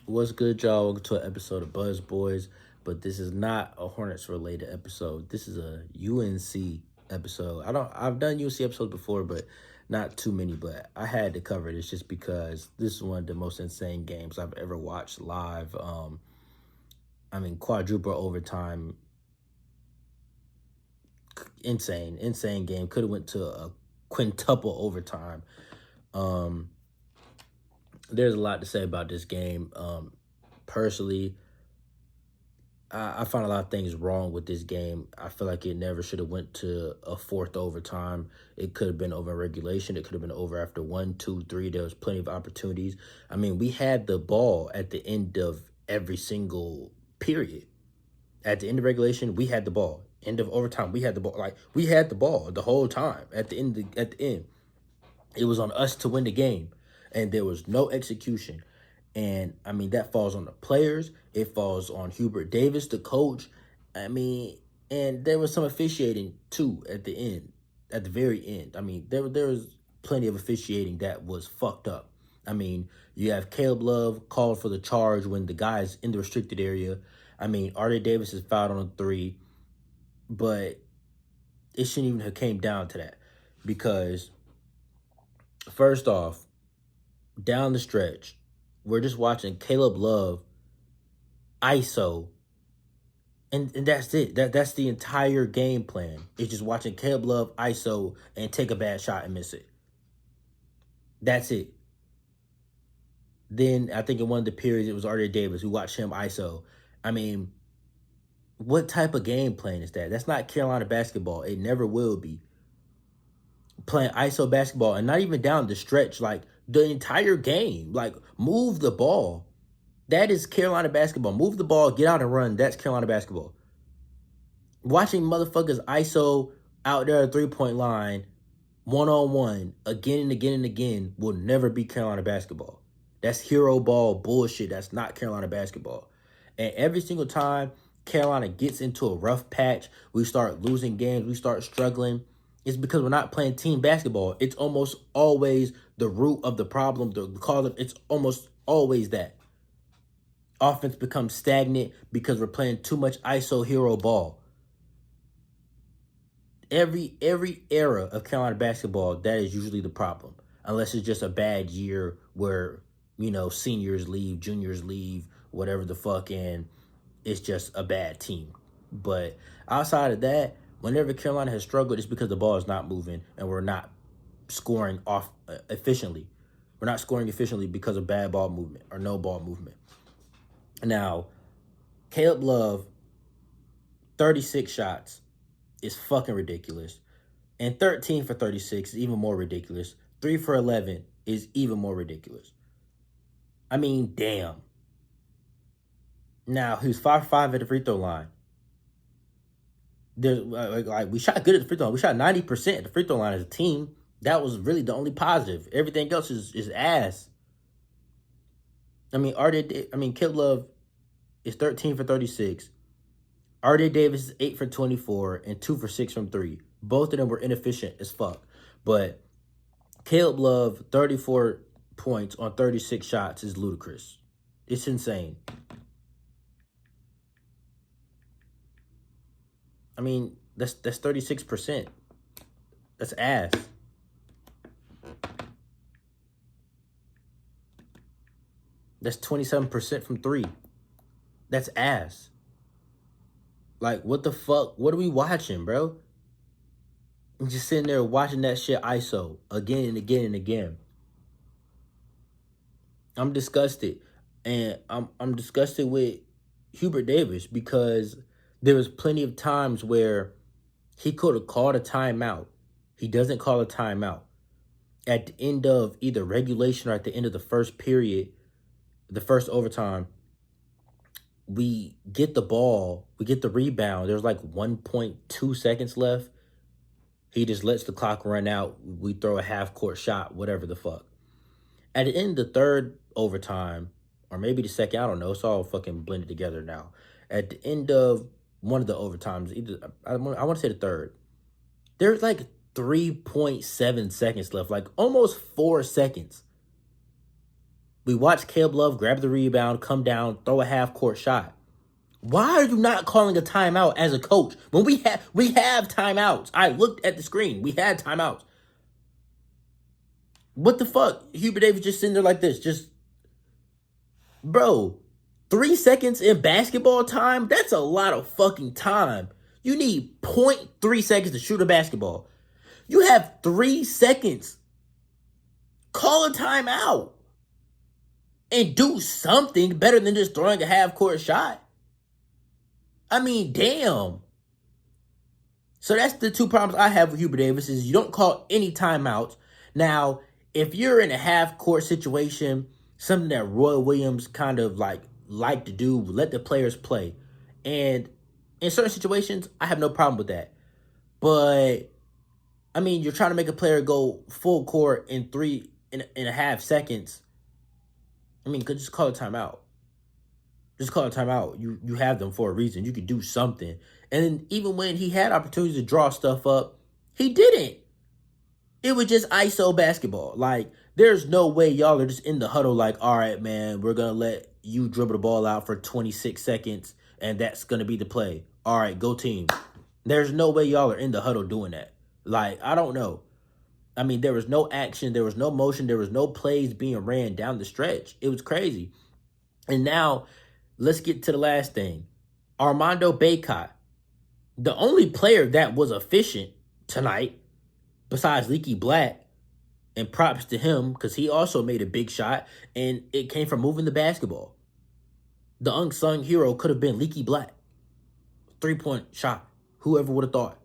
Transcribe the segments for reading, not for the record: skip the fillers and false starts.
What's good, y'all? Welcome to an episode of Buzz Boys, but this is not a Hornets related episode. This is a UNC episode. I've done UNC episodes before, but not too many. But I had to cover this just because this is one of the most insane games I've ever watched live. Quadruple overtime, insane game. Could have went to a quintuple overtime. Um, there's a lot to say about this game. Personally, I find a lot of things wrong with this game. I feel like it never should have went to a fourth overtime. It could have been over in regulation. It could have been over after 1, 2, 3. There was plenty of opportunities. I mean, we had the ball at the end of every single period. At the end of regulation, we had the ball. End of overtime, we had the ball. Like, we had the ball the whole time. At the end, it was on us to win the game, and there was no execution. And I mean, that falls on the players. It falls on Hubert Davis, the coach. I mean, and there was some officiating too at the end, at the very end. I mean, there was plenty of officiating that was fucked up. I mean, you have Caleb Love called for the charge when the guy's in the restricted area. I mean, R.J. Davis is fouled on a 3, but it shouldn't even have came down to that because first off, down the stretch, we're just watching Caleb Love ISO, and that's it. That's the entire game plan. It's just watching Caleb Love ISO and take a bad shot and miss it. That's it. Then I think in one of the periods it was R.J. Davis who watched him ISO. I mean, what type of game plan is that? That's not Carolina basketball. It never will be. Playing ISO basketball and not even down the stretch, like the entire game. Like, move the ball. That is Carolina basketball. Move the ball, get out and run. That's Carolina basketball. Watching motherfuckers ISO out there at 3-point line, one-on-one, again and again and again, will never be Carolina basketball. That's hero ball bullshit. That's not Carolina basketball. And every single time Carolina gets into a rough patch, we start losing games, we start struggling, it's because we're not playing team basketball. It's almost always the root of the problem, the cause of it's almost always that. Offense becomes stagnant because we're playing too much ISO hero ball. Every era of Carolina basketball, that is usually the problem. Unless it's just a bad year where, seniors leave, juniors leave, whatever the fuck, and it's just a bad team. But outside of that, whenever Carolina has struggled, it's because the ball is not moving and we're not scoring off efficiently. We're not scoring efficiently because of bad ball movement or no ball movement. Now, Caleb Love, 36 shots is fucking ridiculous. And 13 for 36 is even more ridiculous. 3 for 11 is even more ridiculous. I mean, damn. Now, he was 5 for 5 at the free throw line. We shot good at the free throw line. We shot 90% at the free throw line as a team. That was really the only positive. Everything else is ass. I mean, Caleb Love is 13 for 36. R.J. Davis is 8 for 24 and 2 for 6 from 3. Both of them were inefficient as fuck. But Caleb Love, 34 points on 36 shots is ludicrous. It's insane. I mean, that's 36%. That's ass. That's 27% from 3. That's ass. Like, what the fuck? What are we watching, bro? I'm just sitting there watching that shit ISO again and again and again. I'm disgusted. And I'm disgusted with Hubert Davis because there was plenty of times where he could have called a timeout. He doesn't call a timeout. At the end of either regulation or at the end of the first period, the first overtime, we get the ball, we get the rebound. There's like 1.2 seconds left. He just lets the clock run out. We throw a half-court shot, whatever the fuck. At the end of the third overtime, or maybe the second, I don't know. It's all fucking blended together now. At the end of one of the overtimes, I want to say the third, there's like 3.7 seconds left, like almost 4 seconds. We watched Caleb Love grab the rebound, come down, throw a half-court shot. Why are you not calling a timeout as a coach when we have timeouts? I looked at the screen. We had timeouts. What the fuck? Hubert Davis just sitting there like this. Just, bro, 3 seconds in basketball time? That's a lot of fucking time. You need 0.3 seconds to shoot a basketball. You have 3 seconds. Call a timeout. And do something better than just throwing a half-court shot. I mean, damn. So that's the two problems I have with Hubert Davis is you don't call any timeouts. Now, if you're in a half-court situation, something that Roy Williams kind of like to do, let the players play. And in certain situations, I have no problem with that. But, I mean, you're trying to make a player go full court in 3.5 seconds. I mean, just call a timeout. Just call a timeout. You have them for a reason. You could do something. And then even when he had opportunities to draw stuff up, he didn't. It was just ISO basketball. Like, there's no way y'all are just in the huddle like, all right, man, we're going to let you dribble the ball out for 26 seconds, and that's going to be the play. All right, go team. There's no way y'all are in the huddle doing that. Like, I don't know. I mean, there was no action. There was no motion. There was no plays being ran down the stretch. It was crazy. And now, let's get to the last thing. Armando Bacot, the only player that was efficient tonight, besides Leaky Black, and props to him because he also made a big shot, and it came from moving the basketball. The unsung hero could have been Leaky Black. 3-point shot. Whoever would have thought.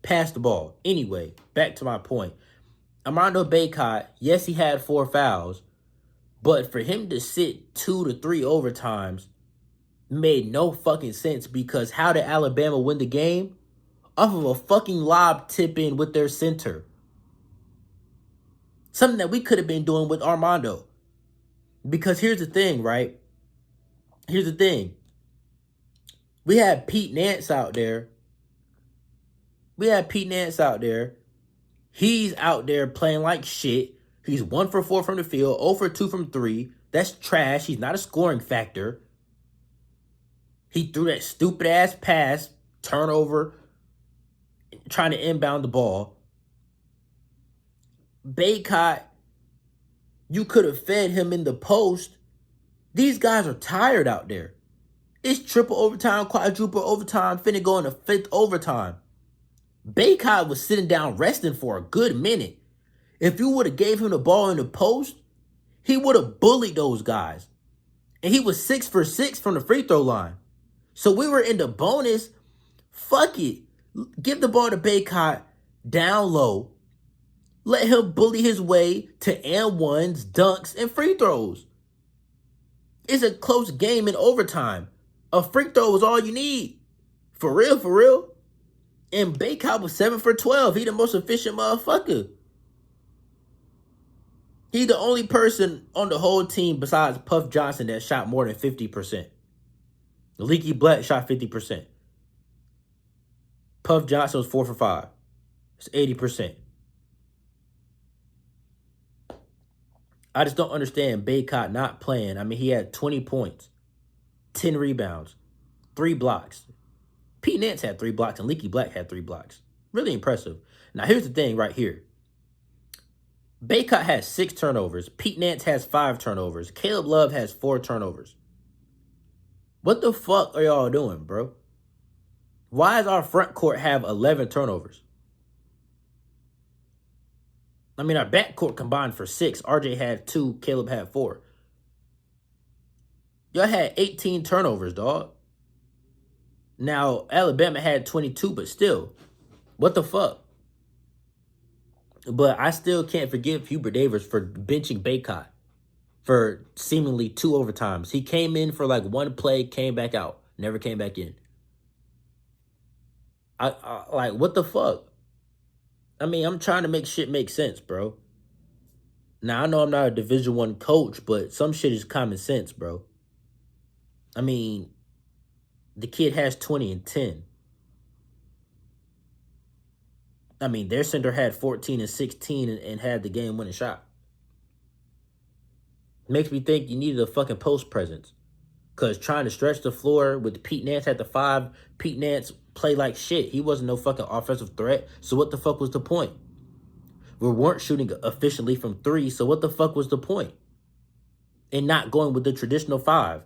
Pass the ball. Anyway, back to my point. Armando Bacot, yes, he had 4 fouls, but for him to sit 2 to 3 overtimes made no fucking sense because how did Alabama win the game? Off of a fucking lob tip-in with their center. Something that we could have been doing with Armando. Because here's the thing, right? Here's the thing. We had Pete Nance out there. He's out there playing like shit. He's 1 for 4 from the field, 0 for 2 from 3. That's trash. He's not a scoring factor. He threw that stupid-ass pass, turnover, trying to inbound the ball. Bacot, you could have fed him in the post. These guys are tired out there. It's triple overtime, quadruple overtime, finna go into 5th overtime. Bacot was sitting down resting for a good minute. If you would have gave him the ball in the post, he would have bullied those guys. And he was 6 for 6 from the free throw line. So we were in the bonus. Fuck it. Give the ball to Bacot down low. Let him bully his way to and ones, dunks, and free throws. It's a close game in overtime. A free throw is all you need. For real, for real. And Bacot was 7 for 12. He the most efficient motherfucker. He the only person on the whole team besides Puff Johnson that shot more than 50%. Leaky Black shot 50%. Puff Johnson was 4 for 5. It's 80%. I just don't understand Bacot not playing. I mean, he had 20 points, 10 rebounds, 3 blocks. Pete Nance had 3 blocks and Leaky Black had 3 blocks. Really impressive. Now, here's the thing right here. Bacot has 6 turnovers. Pete Nance has 5 turnovers. Caleb Love has 4 turnovers. What the fuck are y'all doing, bro? Why does our front court have 11 turnovers? I mean, our backcourt combined for 6. RJ had 2. Caleb had 4. Y'all had 18 turnovers, dog. Now, Alabama had 22, but still. What the fuck? But I still can't forgive Hubert Davis for benching Bacot for seemingly 2 overtimes. He came in for like 1 play, came back out. Never came back in. I like, what the fuck? I mean, I'm trying to make shit make sense, bro. Now, I know I'm not a Division I coach, but some shit is common sense, bro. I mean, the kid has 20 and 10. I mean, their center had 14 and 16 and had the game-winning shot. Makes me think you needed a fucking post presence. Because trying to stretch the floor with Pete Nance at the 5, Pete Nance played like shit. He wasn't no fucking offensive threat. So what the fuck was the point? We weren't shooting efficiently from 3, so what the fuck was the point? And not going with the traditional 5.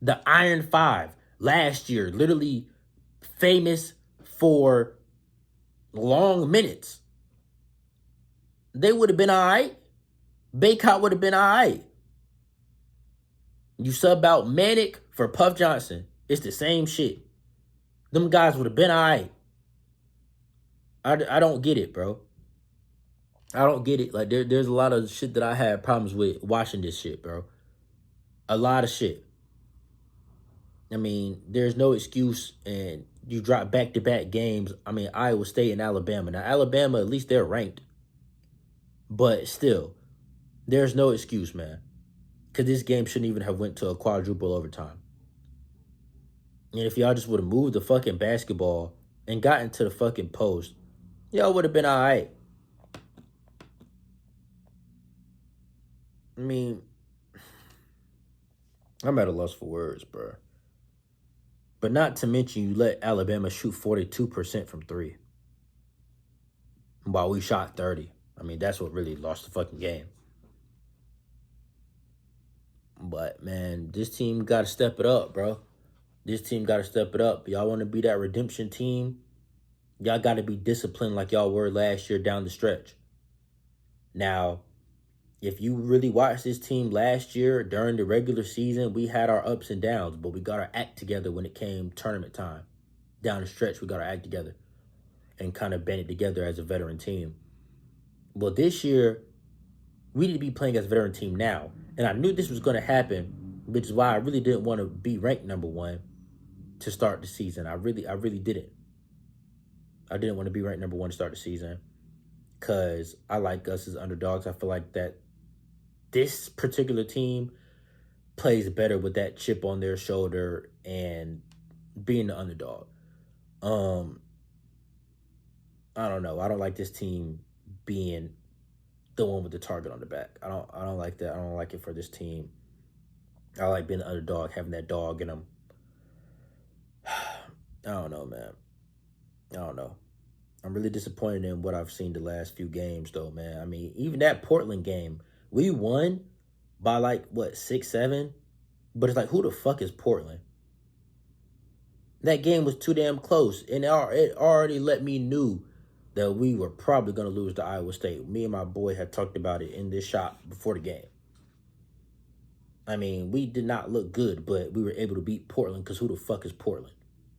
The Iron 5 last year, literally famous for long minutes. They would have been all right. Baycott would have been all right. You sub out Manic for Puff Johnson. It's the same shit. Them guys would have been all right. I don't get it, bro. I don't get it. Like, there's a lot of shit that I had problems with watching this shit, bro. A lot of shit. I mean, there's no excuse, and you drop back-to-back games. I mean, Iowa State and Alabama. Now, Alabama, at least they're ranked. But still, there's no excuse, man. Because this game shouldn't even have went to a quadruple overtime. And if y'all just would have moved the fucking basketball and got into the fucking post, y'all would have been all right. I mean, I'm at a loss for words, bro. But not to mention you let Alabama shoot 42% from 3. While we shot 30. I mean, that's what really lost the fucking game. But, man, this team got to step it up, bro. This team got to step it up. Y'all want to be that redemption team? Y'all got to be disciplined like y'all were last year down the stretch. Now, if you really watched this team last year during the regular season, we had our ups and downs, but we got our act together when it came tournament time. Down the stretch, we got our act together and kind of band it together as a veteran team. Well, this year, we need to be playing as a veteran team now. And I knew this was going to happen, which is why I really didn't want to be ranked number 1 to start the season. I really didn't. I didn't want to be ranked number 1 to start the season because I like us as underdogs. I feel like that this particular team plays better with that chip on their shoulder and being the underdog. I don't know. I don't like this team being the one with the target on the back. I don't like that. I don't like it for this team. I like being the underdog, having that dog in them. I don't know, man. I don't know. I'm really disappointed in what I've seen the last few games, though, man. I mean, even that Portland game, we won by, 6-7? But it's like, who the fuck is Portland? That game was too damn close, and it already let me knew that we were probably going to lose to Iowa State. Me and my boy had talked about it in this shop before the game. I mean, we did not look good, but we were able to beat Portland because who the fuck is Portland?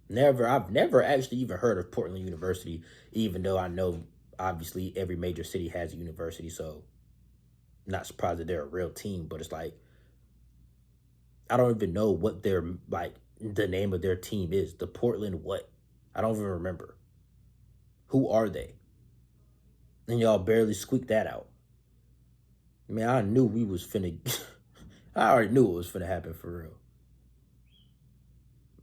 I've never actually even heard of Portland University, even though I know, obviously, every major city has a university, so I'm not surprised that they're a real team, but it's like, I don't even know what their, the name of their team is. The Portland what? I don't even remember. Who are they? And y'all barely squeaked that out. I mean, I knew we was finna... I already knew what was finna happen for real.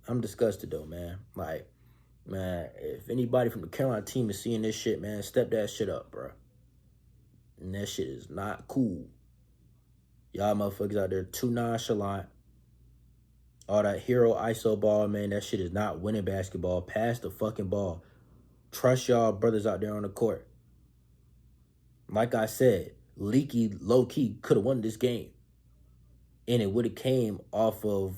I'm disgusted, though, man. Man, if anybody from the Carolina team is seeing this shit, man, step that shit up, bro. And that shit is not cool. Y'all motherfuckers out there too nonchalant. All that hero ISO ball, man, that shit is not winning basketball. Pass the fucking ball. Trust y'all brothers out there on the court. Like I said, Leaky, low-key, could have won this game. And it would have came off of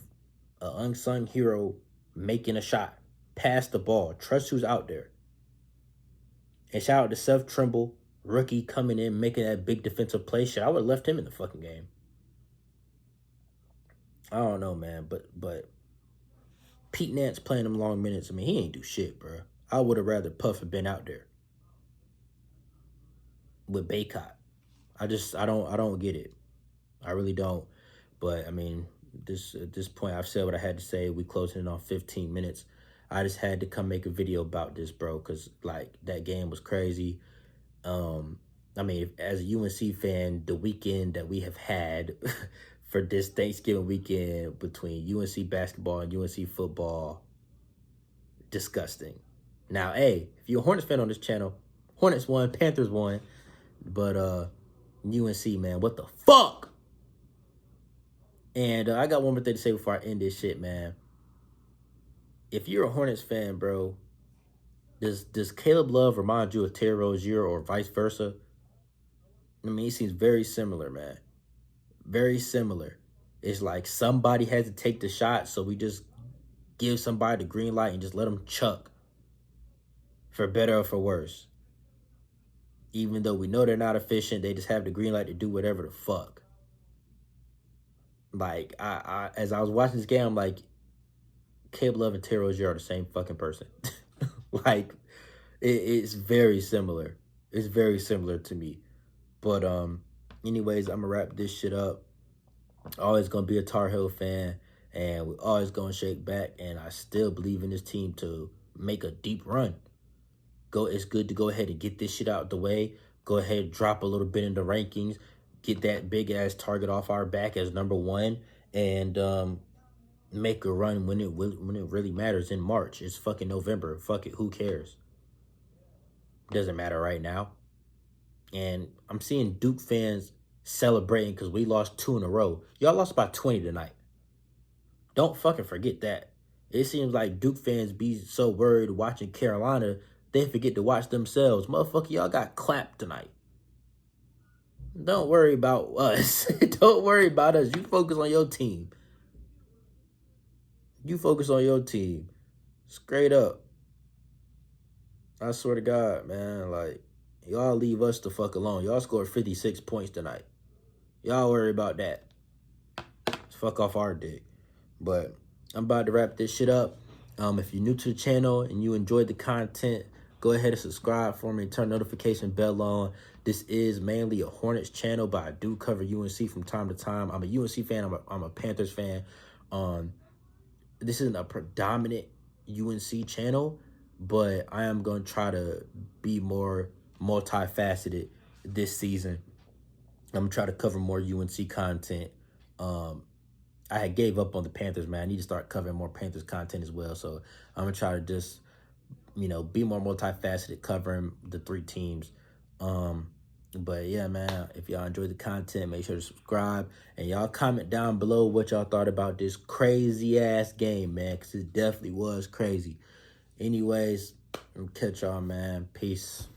an unsung hero making a shot. Pass the ball. Trust who's out there. And shout out to Seth Trimble, rookie coming in, making that big defensive play. Shit, I would have left him in the fucking game. I don't know, man, but Pete Nance playing them long minutes, I mean, he ain't do shit, bro. I would have rather Puff have been out there with Baycott. I don't get it. I really don't. But, I mean, at this point, I've said what I had to say. We closing in on 15 minutes. I just had to come make a video about this, bro, because, that game was crazy. I mean, as a UNC fan, the weekend that we have had for this Thanksgiving weekend between UNC basketball and UNC football, disgusting. Now, hey, if you're a Hornets fan on this channel, Hornets won, Panthers won, but UNC, man, what the fuck? And I got one more thing to say before I end this shit, man. If you're a Hornets fan, bro, does Caleb Love remind you of Terry Rozier or vice versa? I mean, it seems very similar, man. Very similar. It's like somebody has to take the shot, so we just give somebody the green light and just let them chuck, for better or for worse. Even though we know they're not efficient, they just have the green light to do whatever the fuck. Like as I was watching this game, I'm like, Caleb Love and Terry Rozier are the same fucking person. Like it's very similar. It's very similar to me. But anyways, I'm gonna wrap this shit up. Always gonna be a Tar Heel fan, and we're always gonna shake back. And I still believe in this team to make a deep run. It's good to go ahead and get this shit out the way. Go ahead and drop a little bit in the rankings. Get that big ass target off our back as number 1, and make a run when it really matters in March. It's fucking November. Fuck it. Who cares? Doesn't matter right now. And I'm seeing Duke fans celebrating because we lost 2 in a row. Y'all lost by 20 tonight. Don't fucking forget that. It seems like Duke fans be so worried watching Carolina, they forget to watch themselves. Motherfucker, y'all got clapped tonight. Don't worry about us. Don't worry about us. You focus on your team. You focus on your team. Straight up. I swear to God, man. Like, y'all leave us the fuck alone. Y'all scored 56 points tonight. Y'all worry about that. Let's fuck off our dick. But I'm about to wrap this shit up. If you're new to the channel and you enjoyed the content, go ahead and subscribe for me and turn notification bell on. This is mainly a Hornets channel, but I do cover UNC from time to time. I'm a UNC fan. I'm a Panthers fan. This isn't a predominant UNC channel, but I am going to try to be more multifaceted this season. I'm going to try to cover more UNC content. I had gave up on the Panthers, man. I need to start covering more Panthers content as well. So I'm going to try to just, be more multifaceted covering the 3 teams. But yeah, man, if y'all enjoyed the content, make sure to subscribe. And y'all comment down below what y'all thought about this crazy-ass game, man, because it definitely was crazy. Anyways, catch y'all, man. Peace.